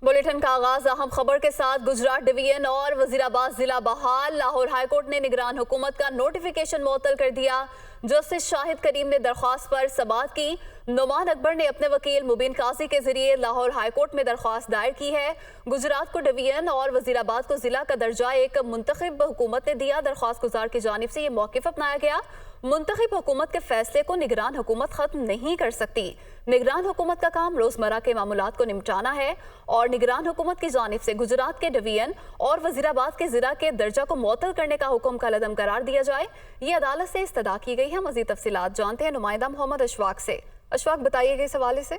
Bulletin का आगाज अहम खबर के साथ। गुजरात डिवीजन और वजीराबाद जिला बहाल। लाहौर हाईकोर्ट ने निगरान हुकूमत का नोटिफिकेशन मुअत्तल कर दिया। जस्टिस शाहिद करीम ने दरख्वास्त पर समाअत की। नुमान अकबर ने अपने वकील मुबीन काजी के जरिए लाहौर हाईकोर्ट में दरख्वास्त दायर की है। गुजरात को डिवीजन और वजीराबाद को जिला का दर्जा एक मुंतखब हुकूमत ने दिया। दरख्वास्त गुजार की जानिब से ये मौक़िफ़ अपनाया गया। मुंतखब हुकूमत के फैसले को निगरान हुकूमत खत्म नहीं कर सकती। निगरान हुकूमत का काम रोजमर्रा के मामूलात को निपटाना है और निगरान हुकूमत की जानिब से गुजरात के डिवीजन और वजीराबाद के जिला के दर्जा को मुअत्तल करने का हुक्म कलअदम करार दिया जाए। ये अदालत से इस्तदा की गई है। मजीद तफसीलात जानते हैं नुमाइंदा मोहम्मद अशफाक से। अशफाक, बताइएगा इस हवाले से।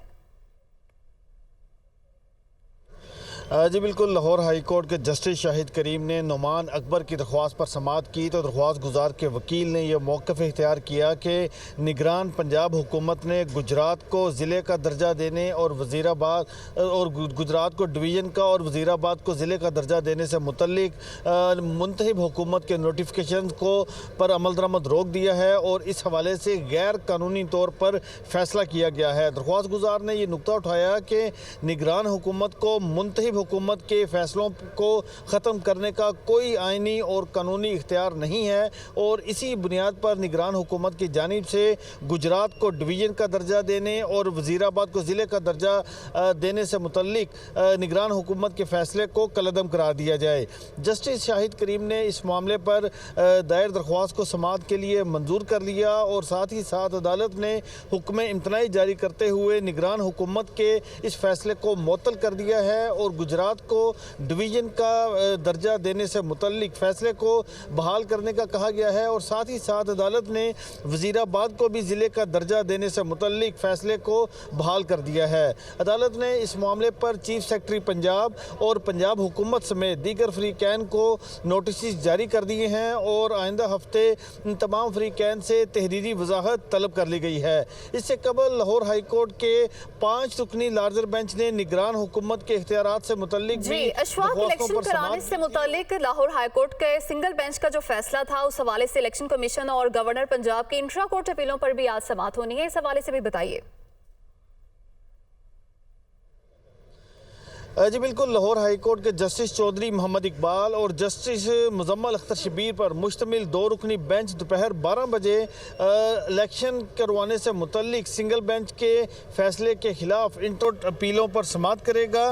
जी बिल्कुल, लाहौर हाई कोर्ट के जस्टिस शाहिद करीम ने नुमान अकबर की दरख्वास्त पर समाअत की तो दरख्वास्त गुजार के वकील ने यह मौक़िफ़ इख्तियार किया कि निगरान पंजाब हुकूमत ने गुजरात को ज़िले का दर्जा देने और वज़ीराबाद और गुजरात को डिवीज़न का और वज़ीराबाद को ज़िले का दर्जा देने से मुतल्लिक मुंतखब हुकूमत के नोटिफिकेशन को पर अमल दरामद रोक दिया है और इस हवाले से गैर कानूनी तौर पर फैसला किया गया है। दरख्वास्त गुजार ने यह नुकता उठाया कि निगरान हुकूमत को मुंतखब हुकूमत के फैसलों को ख़त्म करने का कोई आइनी और कानूनी इख्तियार नहीं है और इसी बुनियाद पर निगरान हुकूमत की जानिब से गुजरात को डिवीज़न का दर्जा देने और वज़ीराबाद को ज़िले का दर्जा देने से मुतल्लिक निगरान हुकूमत के फ़ैसले को कलअदम करार दिया जाए। जस्टिस शाहिद करीम ने इस मामले पर दायर दरख्वास्त को समाअत के लिए मंजूर कर लिया और साथ ही साथ अदालत ने हुक्म इम्तनाई जारी करते हुए निगरान हुकूमत के इस फैसले को मुअत्तल कर दिया है और गुजरात को डिवीज़न का दर्जा देने से मुतल्लिक फ़ैसले को बहाल करने का कहा गया है और साथ ही साथ अदालत ने वज़ीराबाद को भी ज़िले का दर्जा देने से मुतल्लिक फ़ैसले को बहाल कर दिया है। अदालत ने इस मामले पर चीफ सेक्रेटरी पंजाब और पंजाब हुकूमत समेत दीगर फ़रीक़ैन को नोटिस जारी कर दिए हैं और आइंदा हफ्ते इन तमाम फ़रीक़ैन से तहरीरी वजाहत तलब कर ली गई है। इससे कबल लाहौर हाई कोर्ट के 5 रुकनी लार्जर बेंच ने निगरान हुकूमत के इख्तियारात से मुतल्लिक जी अशफाक, इलेक्शन कराने से मुतालिक लाहौर हाईकोर्ट के सिंगल बेंच का जो फैसला था उस हवाले से इलेक्शन कमीशन और गवर्नर पंजाब की इंट्रा कोर्ट अपीलों पर भी आज समाअत होनी है। इस हवाले से भी बताइए। जी बिल्कुल, लाहौर हाई कोर्ट के जस्टिस चौधरी मोहम्मद इकबाल और जस्टिस मुजम्मल अख्तर शबीर पर मुश्तमिल 2 रुकनी बेंच दोपहर 12 बजे इलेक्शन करवाने से मुतल्लिक सिंगल बेंच के फैसले के खिलाफ इंट्रा अपीलों पर समाअत करेगा।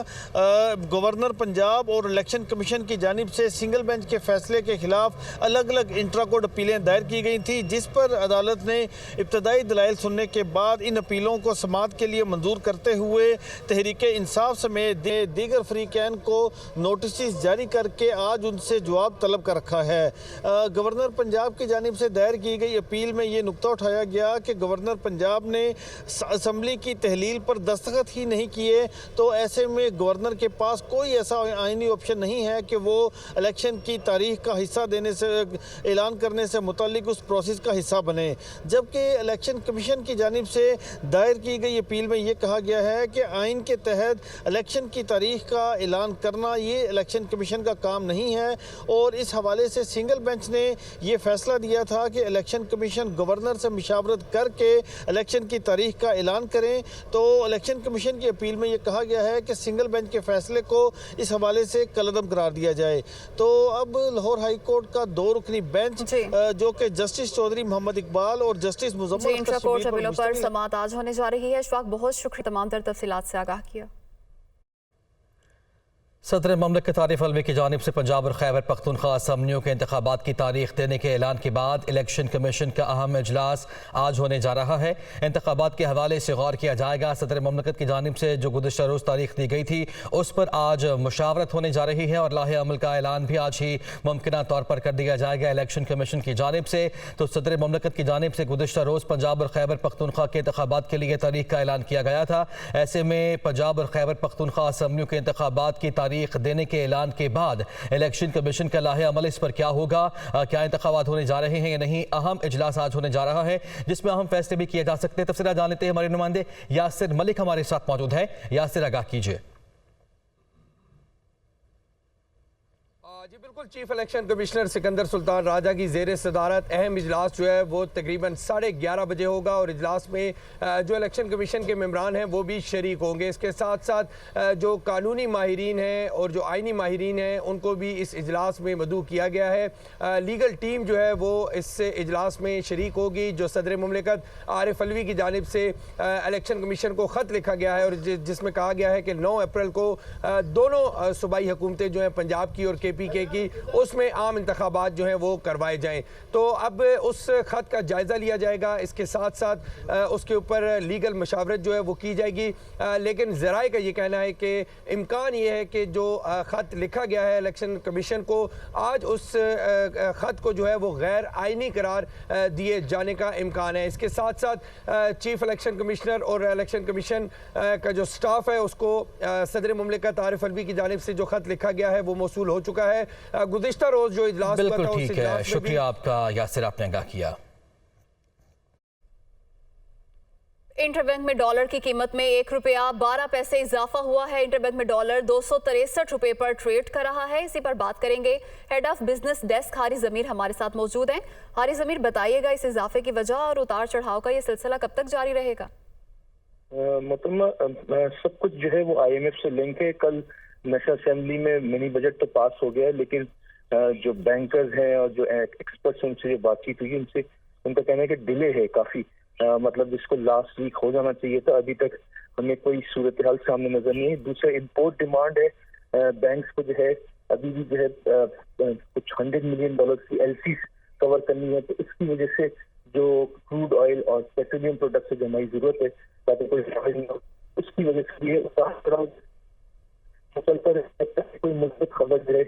गवर्नर पंजाब और इलेक्शन कमीशन की जानिब से सिंगल बेंच के फैसले के खिलाफ अलग अलग इंट्रा कोर्ट अपीलें दायर की गई थी, जिस पर अदालत ने इब्तदाई दलाइल सुनने के बाद इन अपीलों को समाअत के लिए मंजूर करते हुए तहरीक इंसाफ समेत दीगर फ़रीक़ैन को नोटिस जारी करके आज उनसे जवाब तलब कर रखा है। गवर्नर पंजाब की जानिब से दायर की गई अपील में ये नुकता उठाया गया कि गवर्नर पंजाब ने असम्बली की तहलील पर दस्तखत ही नहीं किए तो ऐसे में गवर्नर के पास कोई ऐसा आइनी ऑप्शन नहीं है कि वो इलेक्शन की तारीख का हिस्सा देने से ऐलान करने से मुतल्लिक उस प्रोसेस का हिस्सा बने। जबकि इलेक्शन कमीशन की जानिब से दायर की गई अपील में ये कहा गया है कि आइन के तहत इलेक्शन की तारीख का ऐलान करना ये इलेक्शन कमीशन का काम नहीं है और इस हवाले से सिंगल बेंच ने ये फैसला दिया था कि इलेक्शन कमीशन गवर्नर से मुशावरत करके इलेक्शन की तारीख का ऐलान करें। तो इलेक्शन कमीशन की अपील में ये कहा गया है कि सिंगल बेंच के फैसले को इस हवाले से कलअदम करार दिया जाए। तो अब लाहौर हाई कोर्ट का 2 रुकनी बेंच जो कि जस्टिस चौधरी मोहम्मद इकबाल और जस्टिस मुजम्मल इंट्रा कोर्ट अपीलों पर समाअत आज होने जा रही है। अशफाक, बहुत शुक्रिया तमाम तर तफसीलात से आगाह किया। सदर ममलिकत आरिफ अलवी की जानिब से पंजाब और खैबर पख्तूनख्वा असम्बलियों के इंतखाबात की तारीख देने के ऐलान के बाद इलेक्शन कमीशन का अहम इजलास आज होने जा रहा है। इंतखाबात के हवाले से गौर किया जाएगा। सदर ममलिकत की जानिब से जो गुज़श्ता रोज़ तारीख दी गई थी उस पर आज मुशावरत होने जा रही है और लाहे अमल का ऐलान भी आज ही मुमकिना तौर पर कर दिया जाएगा इलेक्शन कमीशन की जानिब से। तो सदर ममलिकत की जानिब से गुज़श्ता रोज़ पंजाब और खैबर पख्तूनख्वा के इंतखाबात के लिए तारीख का ऐलान किया गया था। ऐसे में पंजाब और खैबर पख्तूनख्वा असम्बलियों के इंतखाबात की तारीख देने के ऐलान के बाद इलेक्शन कमीशन का लाहे अमल इस पर क्या होगा, क्या इंतखाबात होने जा रहे हैं या नहीं, अहम इजलास आज होने जा रहा है जिसमें अहम फैसले भी किए जा सकते हैं। तफसीलात जान लेते हैं, हमारे नुमाइंदे यासिर मलिक हमारे साथ मौजूद है। यासिर, आगाह कीजिए। जी बिल्कुल, chief election commissioner Sikandar Sultan Raja की ज़ेर सदारत अहम इजलास जो है वो तकरीबन 11:30 बजे होगा और इजलास में जो इलेक्शन कमीशन के मेंबरान हैं वो भी शरीक होंगे। इसके साथ साथ जो कानूनी माहिरीन हैं और जो आइनी माहिरीन हैं उनको भी इस इजलास में मदऊ किया गया है। लीगल टीम जो है वो इस इजलास में शरीक होगी। जो सदर मुमलिकत आरिफ अलवी की जानिब से इलेक्शन कमीशन को ख़त लिखा गया है और जिसमें कहा गया है कि 9 अप्रैल को दोनों सूबाई हुकूमतें जो हैं पंजाब की और KPK की उसमें आम इंतखाबात जो हैं वो करवाए जाएं। तो अब उस ख़त का जायज़ा लिया जाएगा। इसके साथ साथ उसके ऊपर लीगल मशावरत जो है वो की जाएगी। लेकिन ज़राए का ये कहना है कि इम्कान ये है कि जो ख़त लिखा गया है इलेक्शन कमीशन को, आज उस ख़त को जो है वो गैर आइनी करार दिए जाने का इम्कान है। इसके साथ साथ चीफ इलेक्शन कमिश्नर और इलेक्शन कमीशन का जो स्टाफ है उसको सदर मुमलिकत आरिफ अलवी की जानिब से जो ख़त लिखा गया है वो मौसूल हो चुका है। गुज़िश्ता रोज़ जो इजलास बिल्कुल ठीक है, शुक्रिया आपका यासिर, आपने आगाह किया। इंटरबैंक में डॉलर की कीमत में 1 रुपया 12 पैसे इजाफा हुआ है। इंटरबैंक में डॉलर 263 रुपए पर ट्रेड कर रहा है। इसी पर बात करेंगे। हेड ऑफ बिजनेस डेस्क हारी जमीर हमारे साथ मौजूद हैं। हारी जमीर, बताइएगा इस इजाफे की वजह और उतार चढ़ाव का ये सिलसिला कब तक जारी रहेगा? मोहतरमा, सब कुछ जो है वो IMF से लिंक है। कल नेशनल असेंबली में मिनी बजट तो पास हो गया है, लेकिन जो बैंकर्स हैं और जो एक्सपर्ट्स हैं उनसे जो बातचीत हुई उनसे उनका कहना है कि डिले है काफ़ी। मतलब जिसको लास्ट वीक हो जाना चाहिए था, अभी तक हमें कोई सूरत हाल सामने नजर नहीं है। दूसरा इम्पोर्ट डिमांड है, बैंक्स को जो है अभी भी जो है कुछ $100 मिलियन की LCs कवर करनी है। तो इसकी वजह से जो क्रूड ऑयल और पेट्रोलियम प्रोडक्ट से जो हमारी जरूरत है ताकि कोई नहीं हो, उसकी वजह से ये कोई मुस्बत खबर जो है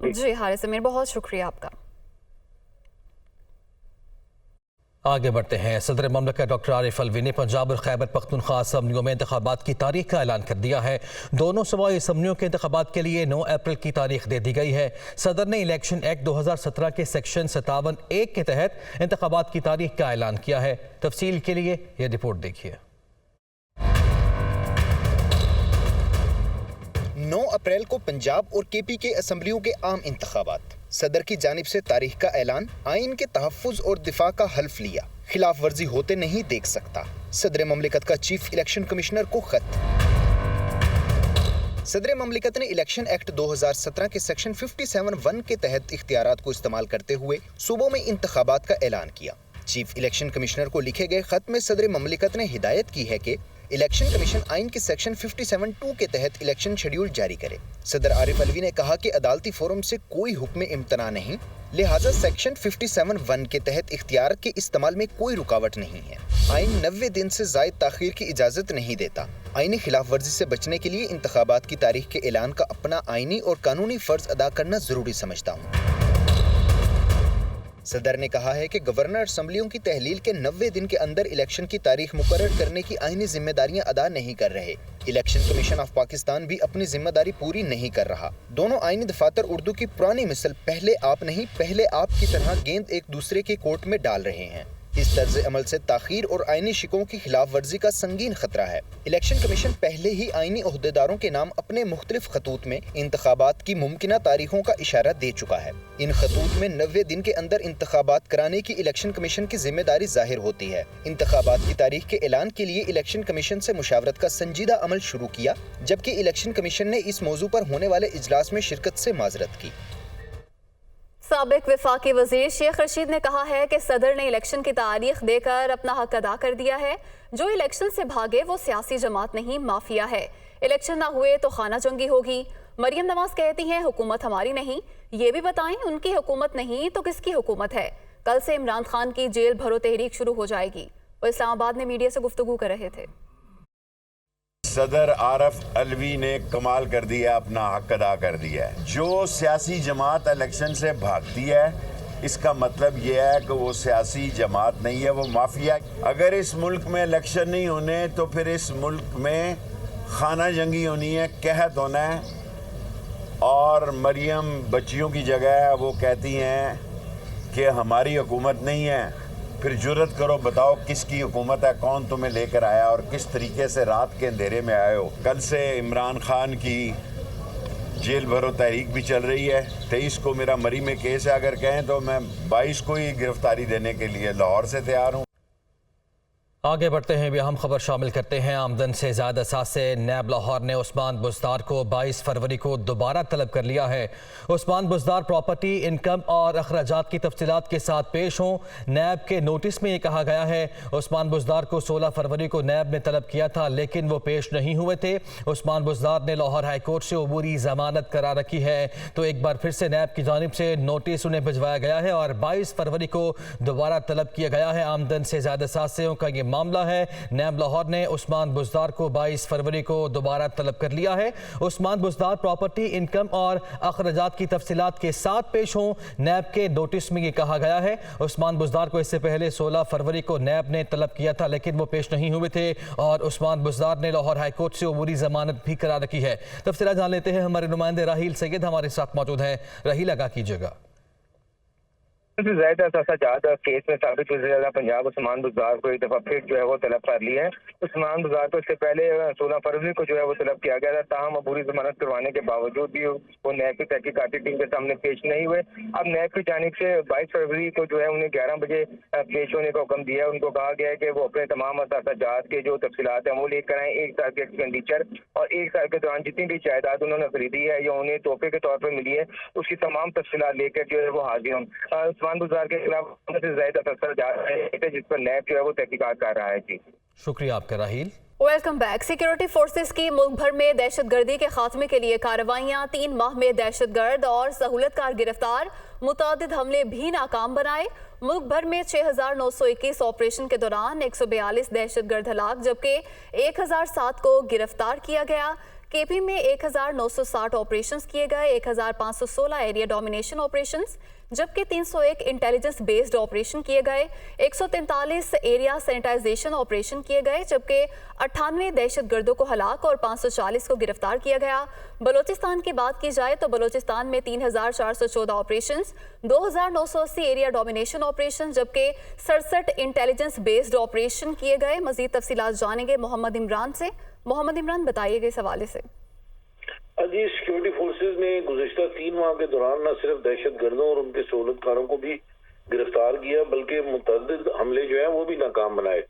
जी हारिस जमीर, बहुत शुक्रिया आपका। आगे बढ़ते हैं। सदर ममलकत डॉक्टर आरिफ अलवी ने पंजाब और खैबर पख्तूनख्वा असम्बलियों में इंतखाबात की तारीख का ऐलान कर दिया है। दोनों सूबाई असम्बलियों के इंतखाबात के लिए 9 अप्रैल की तारीख दे दी गई है। सदर ने इलेक्शन एक्ट 2017 के सेक्शन 57(1) के तहत इंतखाबात की तारीख का ऐलान किया है। तफसील के लिए यह रिपोर्ट देखिए। 9 अप्रैल को पंजाब और KPK असम्बलियों के आम इंतखाबात। सदर की जानिब से तारीख का ऐलान, आइन के तहफ़्फ़ुज़ और दिफा का हल्फ लिया, खिलाफ वर्जी होते नहीं देख सकता। सदर ममलिकत का चीफ इलेक्शन कमिश्नर को खत। सदर ममलिकत ने इलेक्शन एक्ट 2017 के सेक्शन 57(1) के तहत इख्तियारात को इस्तेमाल करते हुए सूबों में इंतखाबात का ऐलान किया। चीफ इलेक्शन कमिश्नर को लिखे गए खत में सदर ममलिकत ने हिदायत की है कि इलेक्शन कमीशन आइन के सेक्शन 57(2) के तहत इलेक्शन शेड्यूल जारी करे। सदर आरिफ अलवी ने कहा कि अदालती फोरम से कोई हुक्म इम्तना नहीं, लिहाजा सेक्शन 57(1) के तहत इख्तियार के इस्तेमाल में कोई रुकावट नहीं है। आइन 90 दिन से ज़ायद ताख़ीर की इजाज़त नहीं देता। आइनी खिलाफ वर्जी से बचने के लिए इंतखाबात की तारीख के ऐलान का अपना आइनी और कानूनी फ़र्ज अदा करना ज़रूरी समझता हूँ। सदर ने कहा है कि गवर्नर असम्बलियों की तहलील के 90 दिन के अंदर इलेक्शन की तारीख मुकर्रर करने की आईनी जिम्मेदारियां अदा नहीं कर रहे। इलेक्शन कमीशन ऑफ पाकिस्तान भी अपनी जिम्मेदारी पूरी नहीं कर रहा। दोनों आईनी दफातर उर्दू की पुरानी मिसल पहले आप नहीं पहले आप की तरह गेंद एक दूसरे के कोर्ट में डाल रहे हैं। इस तर्ज अमल से ताखीर और आईनी शिकों की खिलाफ वर्जी का संगीन खतरा है। इलेक्शन कमीशन पहले ही आईनी ओहदेदारों के नाम अपने मुख्तलिफ खतूत में इंतखाबात की मुमकिना तारीखों का इशारा दे चुका है। इन खतूत में 90 दिन के अंदर इंतखाबात कराने की इलेक्शन कमीशन की जिम्मेदारी जाहिर होती है। इंतखाबात की तारीख के ऐलान के लिए इलेक्शन कमीशन से मुशावरत का संजीदा अमल शुरू किया, जबकि इलेक्शन कमीशन ने इस मौजू पर होने वाले इजलास में शिरकत से माजरत की। साबिक वफाकी वजीर शेख रशीद ने कहा है कि सदर ने इलेक्शन की तारीख देकर अपना हक अदा कर दिया है। जो इलेक्शन से भागे वो सियासी जमात नहीं, माफिया है। इलेक्शन ना हुए तो खाना जंगी होगी। मरियम नवाज कहती हैं हुकूमत हमारी नहीं। ये भी बताएं उनकी हुकूमत नहीं तो किसकी हुकूमत है। कल से इमरान खान की जेल भरो तहरीक शुरू हो जाएगी। वो इस्लामाबाद में मीडिया से गुफ्तगू कर रहे थे। सदर आरिफ अलवी ने कमाल कर दिया, अपना हक अदा कर दिया है। जो सियासी जमात इलेक्शन से भागती है इसका मतलब यह है कि वो सियासी जमात नहीं है, वो माफिया। अगर इस मुल्क में इलेक्शन नहीं होने तो फिर इस मुल्क में खाना जंगी होनी है, कहत होना है। और मरियम बच्चियों की जगह वो कहती हैं कि हमारी हुकूमत नहीं है, फिर जुर्रत करो, बताओ किसकी हुकूमत है, कौन तुम्हें लेकर आया और किस तरीके से रात के अंधेरे में आए हो। कल से इमरान खान की जेल भरो तहरीक भी चल रही है। 23 को मेरा मरी में केस है, अगर कहें तो मैं 22 को ही गिरफ्तारी देने के लिए लाहौर से तैयार हूँ। आगे बढ़ते हैं, भी अहम खबर शामिल करते हैं। आमदन से ज़्यादा असासे नैब लाहौर ने उस्मान बुज़दार को 22 फरवरी को दोबारा तलब कर लिया है। उस्मान बुज़दार प्रॉपर्टी, इनकम और अखराजात की तफसीलात के साथ पेश हों। नैब के नोटिस में ये कहा गया है उस्मान बुज़दार को 16 फरवरी को नैब ने तलब किया था, लेकिन वो पेश नहीं हुए थे। उस्मान बुज़दार ने लाहौर हाई कोर्ट से अबूरी ज़मानत करा रखी है, तो एक बार फिर से नैब की जानिब से नोटिस उन्हें भिजवाया गया है और 22 फरवरी को दोबारा तलब किया गया है। आमदन से ज़्यादा असासियों का ये मामला है। नैब लाहौर ने उस्मान बुज़दार को 22 फरवरी को दोबारा तलब कर लिया है। उस्मान बुज़दार प्रॉपर्टी, इनकम और अखराजात की तफसीलात के साथ पेश हों। नैब के नोटिस में ये कहा गया है उस्मान बुज़दार को इससे पहले 16 फरवरी को नैब ने तलब किया था, लेकिन वो पेश नहीं हुए थे और उस्मान बुज़दार ने लाहौर हाई कोर्ट से अबूरी ज़मानत भी करा रखी है। तफसीलात जान लेते हैं, हमारे नुमाइंदे राहील सैयद हमारे साथ मौजूद हैं। राहील, आगाह कीजिएगा। केस में साबित हुई ज्यादा पंजाब उस्मान बुज़दार को एक दफा फिर जो है वो तलब कर लिया है। उस्मान बुज़दार को इससे पहले 16 फरवरी को जो है वो तलब किया गया था, ताहम अबूरी जमानत करवाने के बावजूद भी वो नैब की तहकीकाती टीम के सामने पेश नहीं हुए। अब नैब की जानिब से 22 फरवरी को जो है उन्हें 11 बजे पेश होने का हुक्म दिया है। उनको कहा गया है कि वो अपने तमाम असाजात के जो तफसीलात हैं वो लेकर आए। 1 साल के एक्सपेंडिचर और 1 साल के दौरान जितनी भी जायदाद उन्होंने खरीदी है या उन्हें तोहफे के तौर पर मिली है, उसकी तमाम तफसीलात लेकर जो है वो हाजिर हों। उस्मान बुज़दार के खिलाफ से ज्यादा तफसील जा रहे हैं जिस पर नैब जो है वो तहकीकात कर रहा है। जी शुक्रिया आपका Raheel. Welcome back. Security forces की मुल्क भर में दहशतगर्दी के खात्मे के लिए कार्रवाइयां। 3 माह में दहशतगर्द और सहूलतकार गिरफ्तार, मुतादिद हमले भी नाकाम बनाए। मुल्क भर में 6921 ऑपरेशन के दौरान 142 दहशतगर्द हलाक, जबकि 1007 को गिरफ्तार किया गया। केपी में 1960 ऑपरेशंस किए गए, 1516 एरिया डोमिनेशन ऑपरेशंस, जबकि 301 इंटेलिजेंस बेस्ड ऑपरेशन किए गए। 143 एरिया सैनिटाइजेशन ऑपरेशन किए गए, जबकि 98 दहशतगर्दों को हलाक और 540 को गिरफ्तार किया गया। बलोचिस्तान की बात की जाए तो बलोचिस्तान में 3414 ऑपरेशंस, 2980 एरिया डोमिनेशन ऑपरेशन, जबकि 67 इंटेलिजेंस बेस्ड ऑपरेशन किए गए। मजीद तफसीलात जानेंगे मोहम्मद इमरान से। मोहम्मद इमरान, बताइएगा इस हवाले से। जी, सिक्योरिटी फोर्सेज ने गुज़िश्ता 3 माह के दौरान न सिर्फ दहशतगर्दों और उनके सहूलतकारों को भी गिरफ्तार किया, बल्कि मुतअद्दिद हमले जो है वो भी नाकाम बनाए।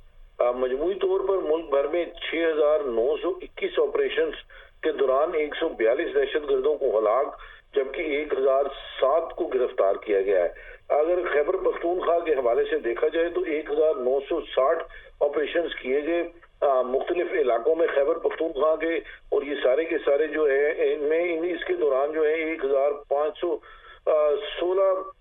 मजमूई तौर पर मुल्क भर में 6921 ऑपरेशन के दौरान 142 दहशतगर्दों को हलाक, जबकि 1007 को गिरफ्तार किया गया है। अगर खैबर पख्तूनख्वा के हवाले से देखा जाए तो 1960 ऑपरेशन किए गए मुख्तलिफ इलाकों में खैबर पख्तूनख्वा के, और ये सारे के सारे जो है इनमें इसके दौरान जो है 1516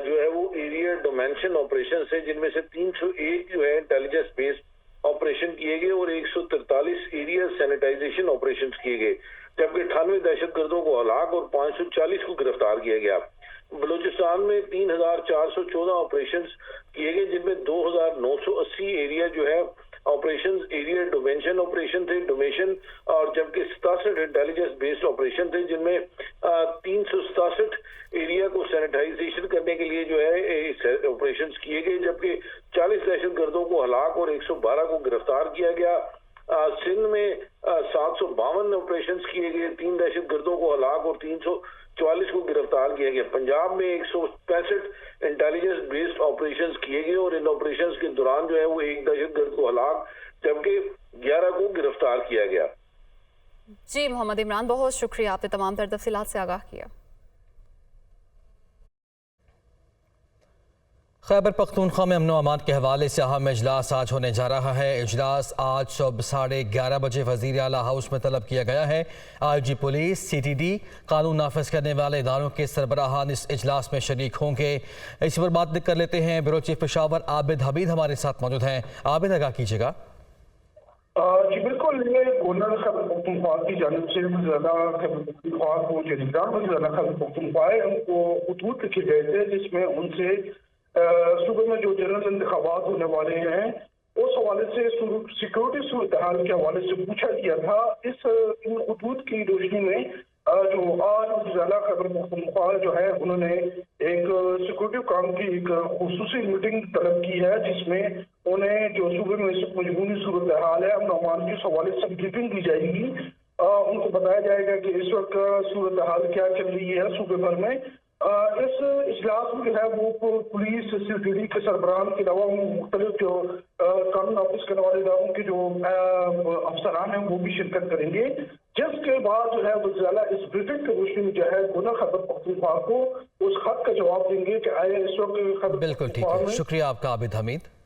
जो है वो एरिया डोमेंशन ऑपरेशन है, जिनमें से 301 जो है इंटेलिजेंस बेस्ड ऑपरेशन किए गए और 143 एरिया सैनिटाइजेशन ऑपरेशन किए गए, जबकि 98 दहशतगर्दों को हलाक और 540 को गिरफ्तार किया गया। बलूचिस्तान में 3414 ऑपरेशन किए गए, जिनमें 2980 एरिया जो है ऑपरेशन एरिया डोमेशन ऑपरेशन थे, डोमेशन, और जबकि 67 इंटेलिजेंस बेस्ड ऑपरेशन थे, जिनमें 367 एरिया को सैनिटाइजेशन करने के लिए जो है ऑपरेशन किए गए, जबकि 40 दहशतगर्दों को हलाक और 112 को गिरफ्तार किया गया। सिंध में 752 ऑपरेशन किए गए, 3 दहशतगर्दों को हलाक और 344 को गिरफ्तार किया गया। पंजाब में 165 इंटेलिजेंस बेस्ड ऑपरेशंस किए गए और इन ऑपरेशंस के दौरान जो है वो 1 दहशतगर्द को हलाक, जबकि 11 को गिरफ्तार किया गया। जी मोहम्मद इमरान, बहुत शुक्रिया, आपने तमाम तर तफसीलात से आगाह किया। खैबर पख्तूनख्वा में अमन अमान के हवाले से अहम इजलास आज होने जा रहा है। इजलास आज सुबह 11:30 बजे वज़ीर आला हाउस में तलब किया गया है। IG पुलिस, CTD, कानून नाफिज करने वाले इदारों के सरबराहान इस इजलास में शरीक होंगे। इस पर बात कर लेते हैं। ब्यूरो चीफ पेशावर आबिद हमीद हमारे साथ मौजूद हैं। आबिद, आगाह कीजिएगा। जी बिल्कुल, ये गवर्नर खैबर पख्तूनख्वा की जानिब से ज़्यादा खैबर पख्तूनख्वा को जो निगरान वज़ीर खैबर पख्तूनख्वा है उनको खतूत लिखे गए थे, जिसमें उनसे सूबे में जो जनरल इंतखाबात होने वाले हैं उस हवाले से सिक्योरिटी सूरत हाल के हवाले से पूछा गया था। इन खतूत की रोशनी में जो आज उजाला खबर पख्तूनख्वा जो है उन्होंने एक सिक्योरिटी काम की एक खुसूसी मीटिंग तलब की है, जिसमें उन्हें जो सूबे में इस मजबूरी सूरत हाल है अमन अमान के हवाले से ब्रीफिंग दी जाएगी। उनको बताया जाएगा कि इस वक्त सूरत हाल क्या चल रही है सूबे भर में। इस इजलास में जो है वो पुलिस सिक्योरिटी के सरबराहान के अलावा मुख्तलिफ जो कानून ऑफिस करने वाले इदारों के जो अफसरान हैं वो भी शिरकत करेंगे, जिसके बाद जो है वज़ीर-ए-आला इस ब्रीफिंग के रोशनी में जो है गुना खबर पख्तूनख्वा को उस खत का जवाब देंगे कि आया इस वक्त खबर। बिल्कुल ठीक है, शुक्रिया आपका आबिद हमीद।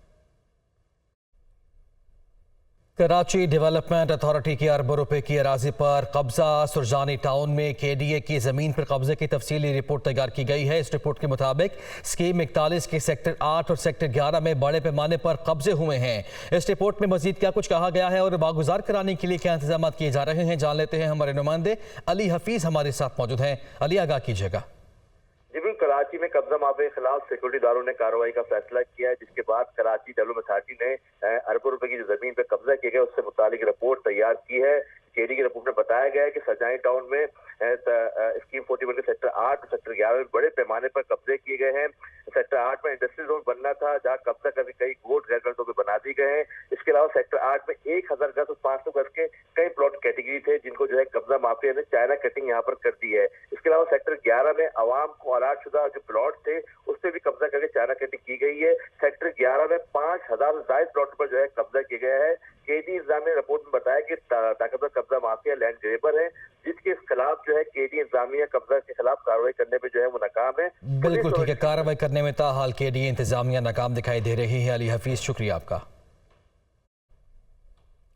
कराची डेवलपमेंट अथॉरिटी की अरबों रुपए की अराजी पर कब्जा। सुरजानी टाउन में KDA की ज़मीन पर कब्जे की तफसीली रिपोर्ट तैयार की गई है। इस रिपोर्ट के मुताबिक स्कीम 41 के सेक्टर 8 और सेक्टर 11 में बड़े पैमाने पर कब्जे हुए हैं। इस रिपोर्ट में मजीद क्या कुछ कहा गया है और बागुजार कराने के लिए क्या इंतजाम किए जा रहे हैं, जान लेते हैं। हमारे नुमाइंदे अली हफीज हमारे साथ मौजूद हैं। अली, आगाह कीजिएगा। कराची में कब्जा माफिया के खिलाफ सिक्योरिटी दारों ने कार्रवाई का फैसला किया है, जिसके बाद कराची डेवलपमेंट अथॉरिटी ने अरबों रुपए की जो जमीन पे कब्जा किया गया उससे मुतालिक रिपोर्ट तैयार की है। KDA की रिपोर्ट में बताया गया है कि सरजानी टाउन में स्कीम 41 के सेक्टर 8 और सेक्टर 11 में बड़े पैमाने पर कब्जे किए गए हैं। सेक्टर 8 में इंडस्ट्रियल जोन बनना था, जहाँ कब्जा करके कई गोट गैर गजों में बना दी गए हैं। इसके अलावा सेक्टर 8 में 1000 गज और 500 गज के कई प्लॉट कैटेगरी थे, जिनको जो है कब्जा माफिया ने चाइना कटिंग यहाँ पर कर दी है। इसके अलावा सेक्टर 11 में अवाम को अलाट शुदा जो प्लॉट थे उस पर भी कब्जा करके चाइना कटिंग की गई है। सेक्टर 11 में 5000 से ज्यादा प्लॉट पर जो है कब्जा किया गया है। KD इंतजाम ने रिपोर्ट में बताया कि ताकतवर कब्जा माफिया लैंड ग्रेबर है, जिसके खिलाफ जो है KD इंतजामिया कब्जा के खिलाफ कार्रवाई करने में जो है वो नाकाम है। बिल्कुल ठीक है, कार्रवाई करने में ताहाल KD इंतजामिया नाकाम दिखाई दे रही है। अली हफीज, शुक्रिया आपका।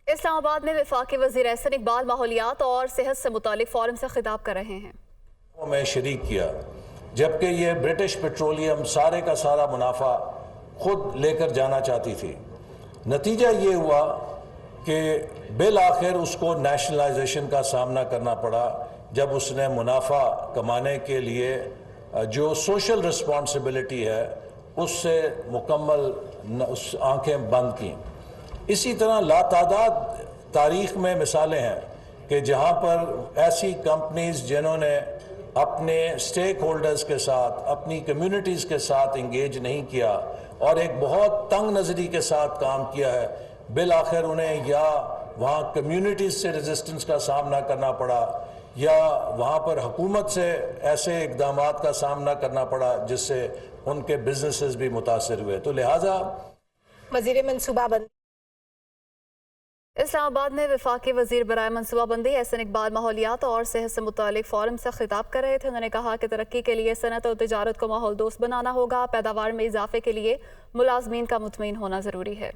इस्लामाबाद में वफाकी वज़ीर एहसन इकबाल माहौलियात और सेहत से मुतालिक फोरम से खिताब कर रहे हैं। मैं शरीक किया, जबकि ये ब्रिटिश पेट्रोलियम सारे का सारा मुनाफा खुद लेकर जाना चाहती थी। नतीजा ये हुआ कि बिल आखिर उसको नेशनलाइजेशन का सामना करना पड़ा, जब उसने मुनाफा कमाने के लिए जो सोशल रिस्पॉन्सिबिलिटी है उससे मुकम्मल आंखें बंद की। इसी तरह लातादाद तारीख में मिसालें हैं कि जहां पर ऐसी कंपनीज जिन्होंने अपने स्टेक होल्डर्स के साथ, अपनी कम्युनिटीज़ के साथ इंगेज नहीं किया और एक बहुत तंग नज़री के साथ काम किया है, बिल आखिर उन्हें या वहाँ कम्युनिटीज़ से रेजिस्टेंस का सामना करना पड़ा या वहाँ पर हुकूमत से ऐसे इक़दामात का सामना करना पड़ा जिससे उनके बिजनेसेस भी मुतासर हुए। तो लिहाजा वज़ीर मनसूबाबंदी इस्लामाबाद में वफाकी वज़ीर बराए मनसूबाबंदी एहसन इकबाल माहौलियात और सेहत से मुतालिक फोरम से खिताब कर रहे थे। उन्होंने कहा कि तरक्की के लिए सनत और तिजारत को माहौल दोस्त बनाना होगा। पैदावार में इजाफे के लिए मुलाजमीन का मुतमईन होना ज़रूरी है।